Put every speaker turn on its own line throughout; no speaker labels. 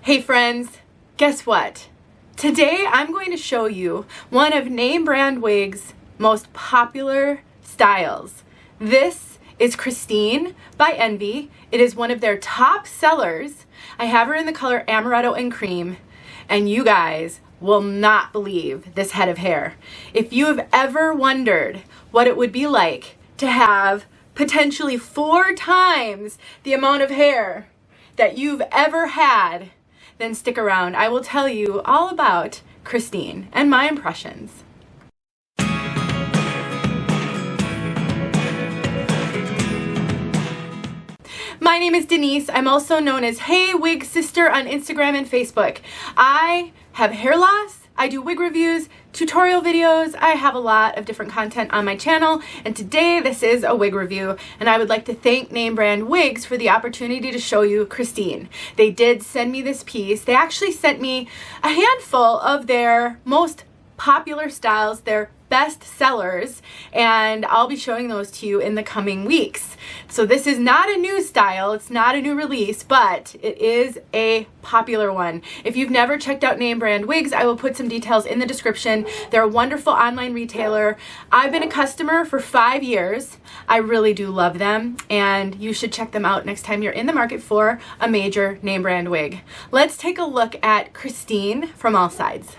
Hey friends, guess what? Today I'm going to show you one of name brand wigs' most popular styles. This is Christine by Envy. It is one of their top sellers. I have her in the color Amaretto and Cream, and you guys will not believe this head of hair. If you have ever wondered what it would be like to have potentially 4 times the amount of hair that you've ever had, then stick around. I will tell you all about Christine and my impressions. My name is Denise. I'm also known as Hey Wig Sister on Instagram and Facebook. I have hair loss. I do wig reviews, tutorial videos. I have a lot of different content on my channel, and today this is a wig review, and I would like to thank Name Brand Wigs for the opportunity to show you Christine. They did send me this piece. They actually sent me a handful of their most popular styles, their best sellers, and I'll be showing those to you in the coming weeks. So this is not a new style, it's not a new release, but it is a popular one. If you've never checked out Name Brand Wigs, I will put some details in the description. They're a wonderful online retailer. I've been a customer for 5 years. I really do love them, and you should check them out next time you're in the market for a major name brand wig. Let's take a look at Christine from all sides.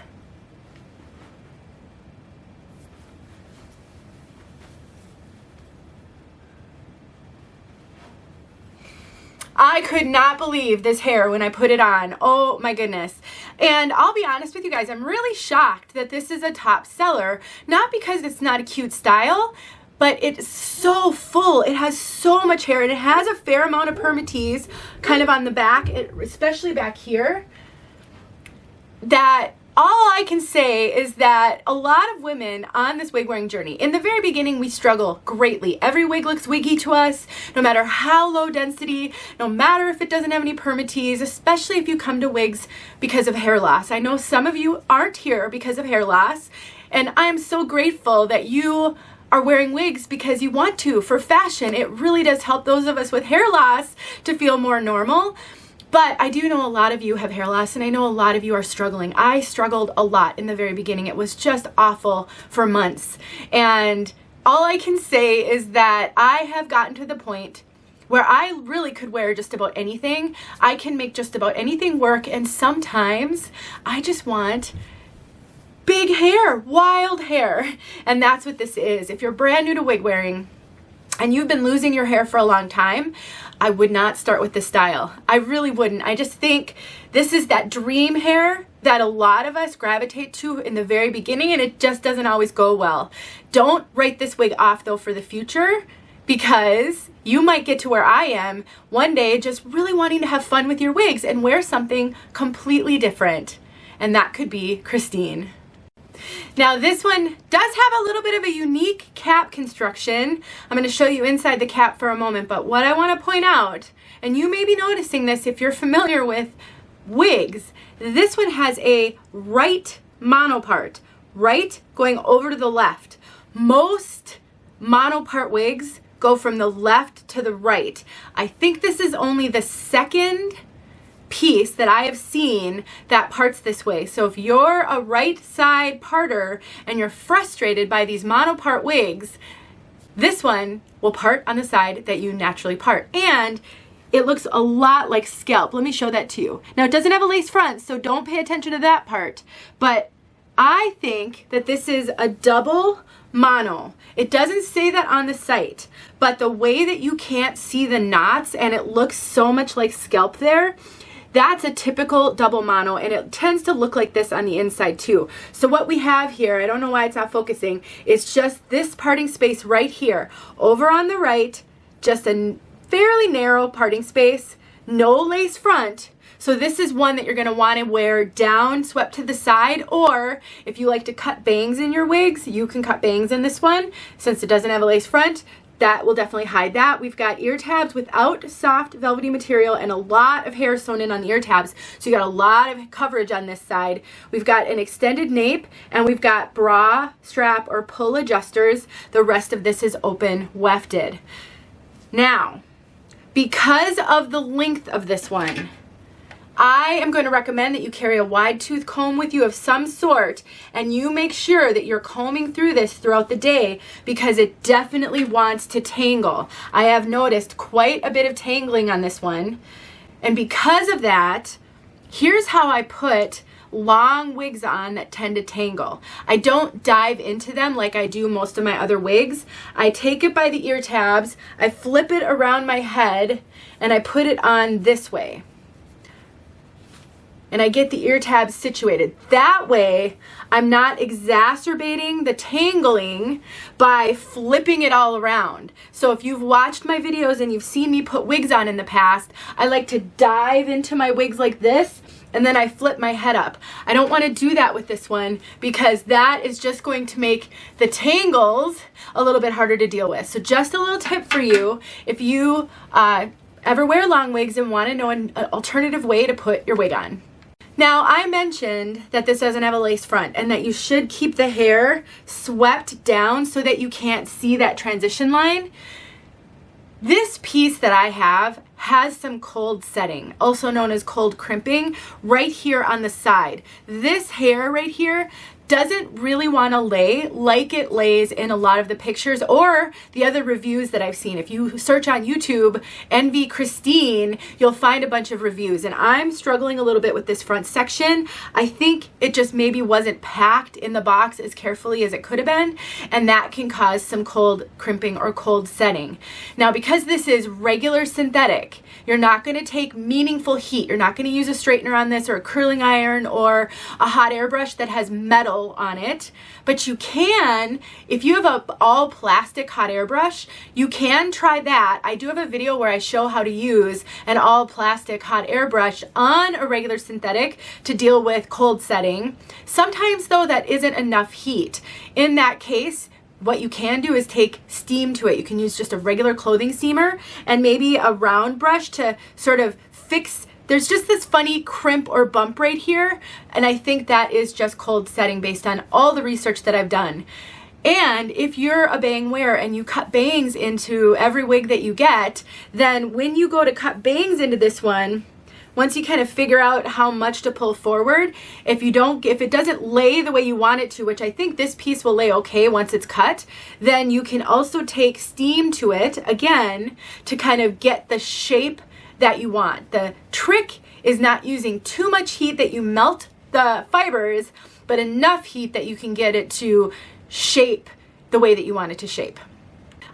I could not believe this hair when I put it on. Oh my goodness. And I'll be honest with you guys, I'm really shocked that this is a top seller. Not because it's not a cute style, but it's so full. It has so much hair, and it has a fair amount of permatease kind of on the back, especially back here, that all I can say is that a lot of women on this wig wearing journey, in the very beginning, we struggle greatly. Every wig looks wiggy to us, no matter how low density, no matter if it doesn't have any permatease, especially if you come to wigs because of hair loss. I know some of you aren't here because of hair loss, and I am so grateful that you are wearing wigs because you want to, for fashion. It really does help those of us with hair loss to feel more normal. But I do know a lot of you have hair loss, and I know a lot of you are struggling. I struggled a lot in the very beginning. It was just awful for months. And all I can say is that I have gotten to the point where I really could wear just about anything. I can make just about anything work, and sometimes I just want big hair, wild hair. And that's what this is. If you're brand new to wig wearing and you've been losing your hair for a long time, I would not start with this style. I really wouldn't. I just think this is that dream hair that a lot of us gravitate to in the very beginning, and it just doesn't always go well. Don't write this wig off though for the future, because you might get to where I am one day just really wanting to have fun with your wigs and wear something completely different. And that could be Christine. Now this one does have a little bit of a unique cap construction. I'm going to show you inside the cap for a moment, but what I want to point out, and you may be noticing this if you're familiar with wigs, this one has a right monopart, right going over to the left. Most monopart wigs go from the left to the right. I think this is only the second piece that I have seen that parts this way. So if you're a right side parter and you're frustrated by these monopart wigs, this one will part on the side that you naturally part. And it looks a lot like scalp. Let me show that to you. Now it doesn't have a lace front, so don't pay attention to that part. But I think that this is a double mono. It doesn't say that on the site, but the way that you can't see the knots and it looks so much like scalp there, that's a typical double mono, and it tends to look like this on the inside too. So what we have here, I don't know why it's not focusing, is just this parting space right here. Over on the right, just a fairly narrow parting space, no lace front. So this is one that you're going to want to wear down, swept to the side, or if you like to cut bangs in your wigs, you can cut bangs in this one. Since it doesn't have a lace front, that will definitely hide that. We've got ear tabs without soft velvety material and a lot of hair sewn in on the ear tabs. So you got a lot of coverage on this side. We've got an extended nape, and we've got bra strap or pull adjusters. The rest of this is open wefted. Now, because of the length of this one, I am going to recommend that you carry a wide tooth comb with you of some sort, and you make sure that you're combing through this throughout the day because it definitely wants to tangle. I have noticed quite a bit of tangling on this one, and because of that, here's how I put long wigs on that tend to tangle. I don't dive into them like I do most of my other wigs. I take it by the ear tabs, I flip it around my head, and I put it on this way. And I get the ear tabs situated. That way, I'm not exacerbating the tangling by flipping it all around. So if you've watched my videos and you've seen me put wigs on in the past, I like to dive into my wigs like this, and then I flip my head up. I don't want to do that with this one because that is just going to make the tangles a little bit harder to deal with. So just a little tip for you, if you ever wear long wigs and want to know an alternative way to put your wig on. Now, I mentioned that this doesn't have a lace front and that you should keep the hair swept down so that you can't see that transition line. This piece that I have has some cold setting, also known as cold crimping, right here on the side. This hair right here doesn't really want to lay like it lays in a lot of the pictures or the other reviews that I've seen. If you search on YouTube, Envy Christine, you'll find a bunch of reviews, and I'm struggling a little bit with this front section. I think it just maybe wasn't packed in the box as carefully as it could have been, and that can cause some cold crimping or cold setting. Now, because this is regular synthetic, you're not going to take meaningful heat. You're not going to use a straightener on this or a curling iron or a hot air brush that has metal on it, but you can, if you have a all plastic hot air brush, you can try that. I do have a video where I show how to use an all plastic hot air brush on a regular synthetic to deal with cold setting. Sometimes though, that isn't enough heat. In that case, what you can do is take steam to it. You can use just a regular clothing steamer and maybe a round brush to sort of fix. There's just this funny crimp or bump right here, and I think that is just cold setting based on all the research that I've done. And if you're a bang wearer and you cut bangs into every wig that you get, then when you go to cut bangs into this one, once you kind of figure out how much to pull forward, if it doesn't lay the way you want it to, which I think this piece will lay okay once it's cut, then you can also take steam to it again to kind of get the shape that you want. The trick is not using too much heat that you melt the fibers, but enough heat that you can get it to shape the way that you want it to shape.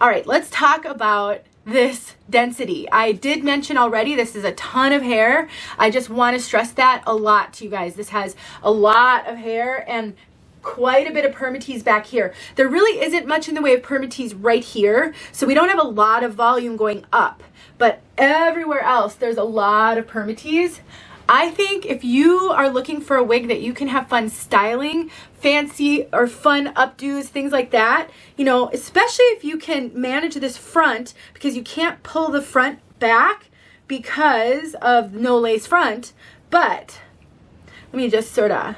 All right, let's talk about this density. I did mention already this is a ton of hair. I just want to stress that a lot to you guys. This has a lot of hair and quite a bit of Permatease back here. There really isn't much in the way of Permatease right here, so we don't have a lot of volume going up, but everywhere else there's a lot of Permatease. I think if you are looking for a wig that you can have fun styling, fancy or fun updos, things like that, you know, especially if you can manage this front, because you can't pull the front back because of no lace front. But let me just sort of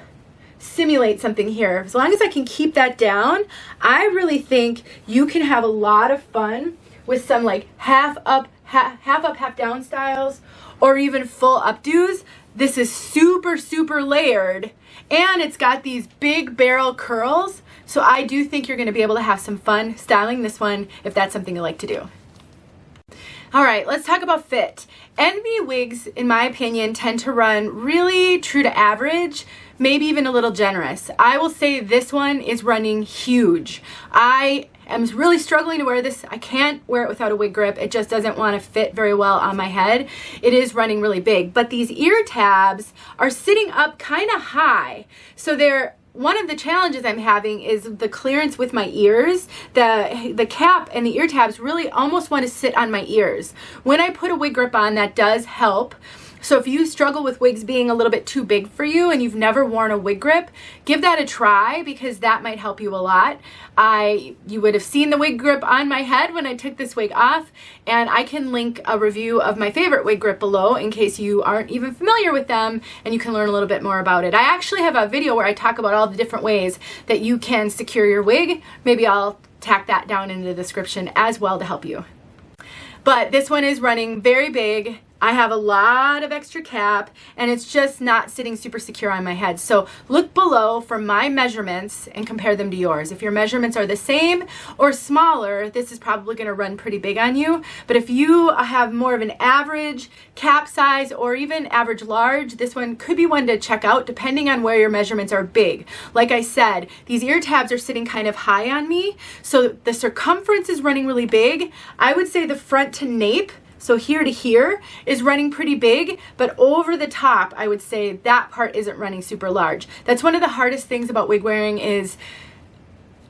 simulate something here. As long as I can keep that down, I really think you can have a lot of fun with some like half up, half down styles, or even full updos. This is super, super layered, and it's got these big barrel curls. So I do think you're gonna be able to have some fun styling this one if that's something you like to do. All right, let's talk about fit. Envy wigs, in my opinion, tend to run really true to average, maybe even a little generous. I will say this one is running huge. I am really struggling to wear this. I can't wear it without a wig grip. It just doesn't want to fit very well on my head. It is running really big, but these ear tabs are sitting up kind of high. So they're one of the challenges I'm having is the clearance with my ears. The cap and the ear tabs really almost want to sit on my ears. When I put a wig grip on, that does help. So if you struggle with wigs being a little bit too big for you and you've never worn a wig grip, give that a try because that might help you a lot. You would have seen the wig grip on my head when I took this wig off, and I can link a review of my favorite wig grip below in case you aren't even familiar with them and you can learn a little bit more about it. I actually have a video where I talk about all the different ways that you can secure your wig. Maybe I'll tack that down in the description as well to help you. But this one is running very big. I have a lot of extra cap and it's just not sitting super secure on my head. So look below for my measurements and compare them to yours. If your measurements are the same or smaller, this is probably going to run pretty big on you. But if you have more of an average cap size or even average large, this one could be one to check out depending on where your measurements are big. Like I said, these ear tabs are sitting kind of high on me, so the circumference is running really big. I would say the front to nape, so here to here, is running pretty big, but over the top, I would say that part isn't running super large. That's one of the hardest things about wig wearing is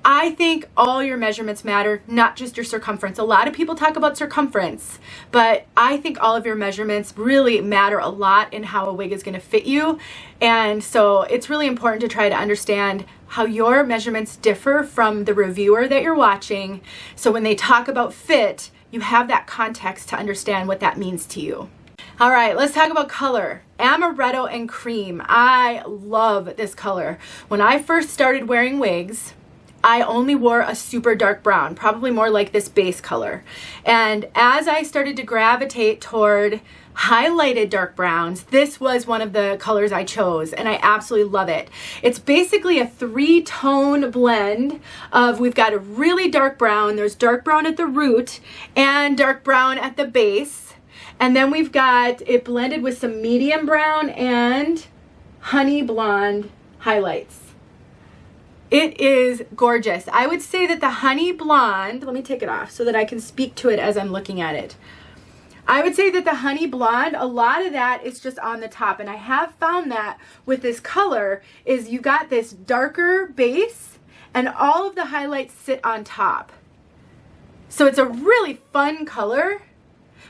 I think all your measurements matter, not just your circumference. A lot of people talk about circumference, but I think all of your measurements really matter a lot in how a wig is going to fit you. And so it's really important to try to understand how your measurements differ from the reviewer that you're watching. So when they talk about fit, you have that context to understand what that means to you. All right, let's talk about color. Amaretto and Cream. I love this color. When I first started wearing wigs, I only wore a super dark brown, probably more like this base color. And as I started to gravitate toward highlighted dark browns, this was one of the colors I chose, and I absolutely love it. It's basically a 3-tone blend of, we've got a really dark brown, there's dark brown at the root and dark brown at the base, and then we've got it blended with some medium brown and honey blonde highlights. It is gorgeous. I would say that the honey blonde, let me take it off so that I can speak to it as I'm looking at it. I would say that the honey blonde, a lot of that is just on the top, and I have found that with this color is you got this darker base and all of the highlights sit on top. So it's a really fun color,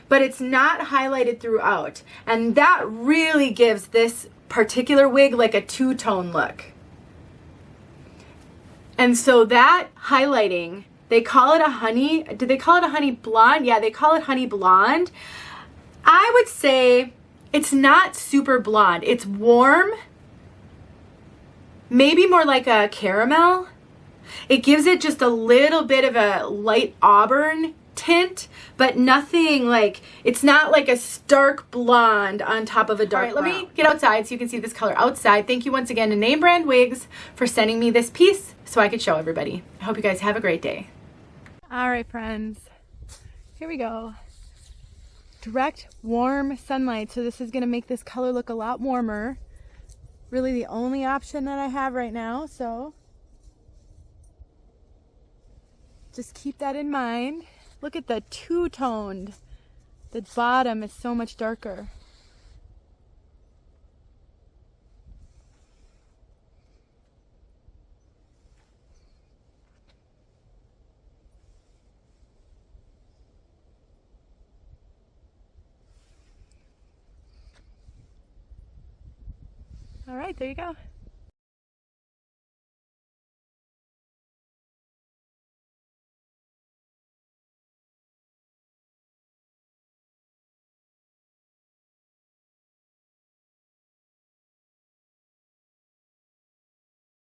but it's not highlighted throughout, and that really gives this particular wig like a 2-tone look. And so that highlighting, they call it a honey, do they call it a honey blonde? Yeah, they call it honey blonde. I would say it's not super blonde. It's warm, maybe more like a caramel. It gives it just a little bit of a light auburn tint, but nothing like, it's not like a stark blonde on top of a dark brown. All right, let me get outside so you can see this color outside. Thank you once again to Name Brand Wigs for sending me this piece so I could show everybody. I hope you guys have a great day. All right, friends, here we go. Direct warm sunlight, so this is gonna make this color look a lot warmer. Really the only option that I have right now, so just keep that in mind. Look at the 2-toned. The bottom is so much darker. All right, there you go.